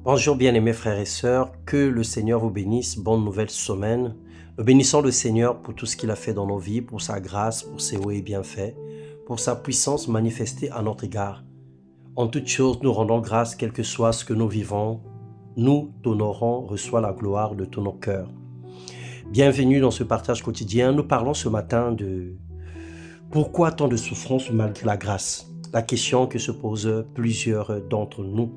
Bonjour bien-aimés frères et sœurs, que le Seigneur vous bénisse, bonne nouvelle semaine. Nous bénissons le Seigneur pour tout ce qu'il a fait dans nos vies, pour sa grâce, pour ses hauts et bienfaits, pour sa puissance manifestée à notre égard. En toutes choses, nous rendons grâce, quel que soit ce que nous vivons. Nous t'honorons, reçois la gloire de tous nos cœurs. Bienvenue dans ce partage quotidien. Nous parlons ce matin de pourquoi tant de souffrance malgré la grâce. La question que se posent plusieurs d'entre nous.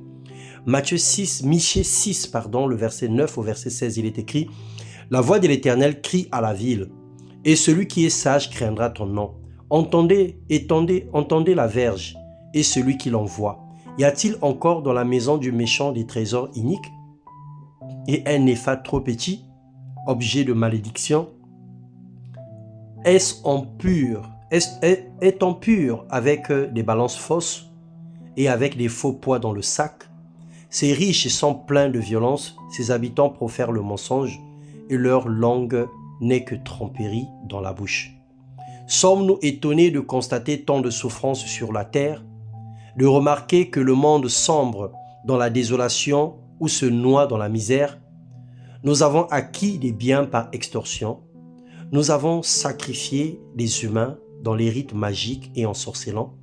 Michée 6, le verset 9 au verset 16, il est écrit « La voix de l'Éternel crie à la ville, et celui qui est sage craindra ton nom. Entendez la verge, et celui qui l'envoie. Y a-t-il encore dans la maison du méchant des trésors iniques et un épha trop petit, objet de malédiction? Est-on pur avec des balances fausses et avec des faux poids dans le sac? Ces riches sont pleins de violence, ces habitants profèrent le mensonge, et leur langue n'est que tromperie dans la bouche. Sommes-nous étonnés de constater tant de souffrances sur la terre, de remarquer que le monde sombre dans la désolation ou se noie dans la misère? Nous avons acquis des biens par extorsion, nous avons sacrifié des humains dans les rites magiques et en sorcellant,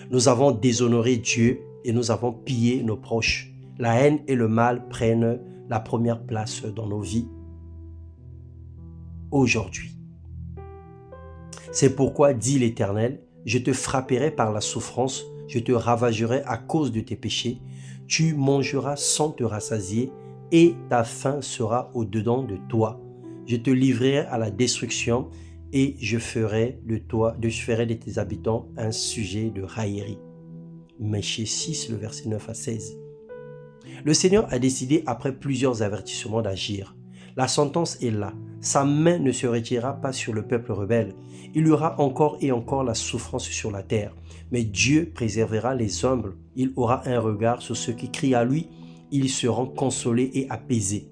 nous avons déshonoré Dieu et nous avons pillé nos proches. La haine et le mal prennent la première place dans nos vies aujourd'hui. C'est pourquoi, dit l'Éternel, je te frapperai par la souffrance, je te ravagerai à cause de tes péchés, tu mangeras sans te rassasier et ta faim sera au-dedans de toi. Je te livrerai à la destruction et je ferai de tes habitants un sujet de raillerie. Michée 6, le verset 9 à 16. Le Seigneur a décidé, après plusieurs avertissements, d'agir. La sentence est là. Sa main ne se retirera pas sur le peuple rebelle. Il y aura encore et encore la souffrance sur la terre. Mais Dieu préservera les humbles. Il aura un regard sur ceux qui crient à lui. Ils seront consolés et apaisés.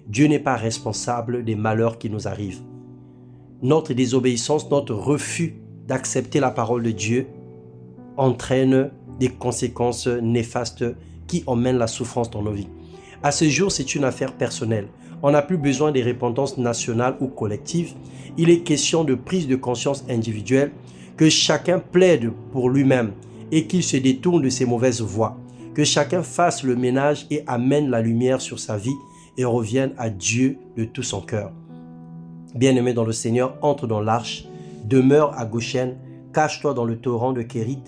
Dieu n'est pas responsable des malheurs qui nous arrivent. Notre désobéissance, notre refus d'accepter la parole de Dieu entraîne des conséquences néfastes qui emmène la souffrance dans nos vies. À ce jour, c'est une affaire personnelle. On n'a plus besoin de repentance nationale ou collective. Il est question de prise de conscience individuelle, que chacun plaide pour lui-même et qu'il se détourne de ses mauvaises voies. Que chacun fasse le ménage et amène la lumière sur sa vie et revienne à Dieu de tout son cœur. Bien-aimé dans le Seigneur, entre dans l'arche, demeure à Goshen, cache-toi dans le torrent de Kérit,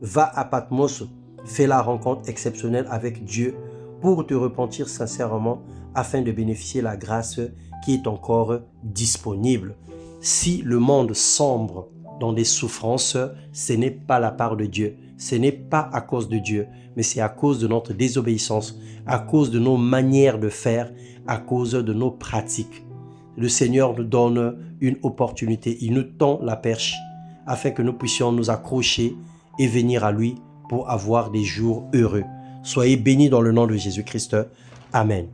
va à Patmos, fais la rencontre exceptionnelle avec Dieu pour te repentir sincèrement afin de bénéficier de la grâce qui est encore disponible. Si le monde sombre dans des souffrances, ce n'est pas la part de Dieu. Ce n'est pas à cause de Dieu, mais c'est à cause de notre désobéissance, à cause de nos manières de faire, à cause de nos pratiques. Le Seigneur nous donne une opportunité, il nous tend la perche afin que nous puissions nous accrocher et venir à lui pour avoir des jours heureux. Soyez bénis dans le nom de Jésus-Christ. Amen.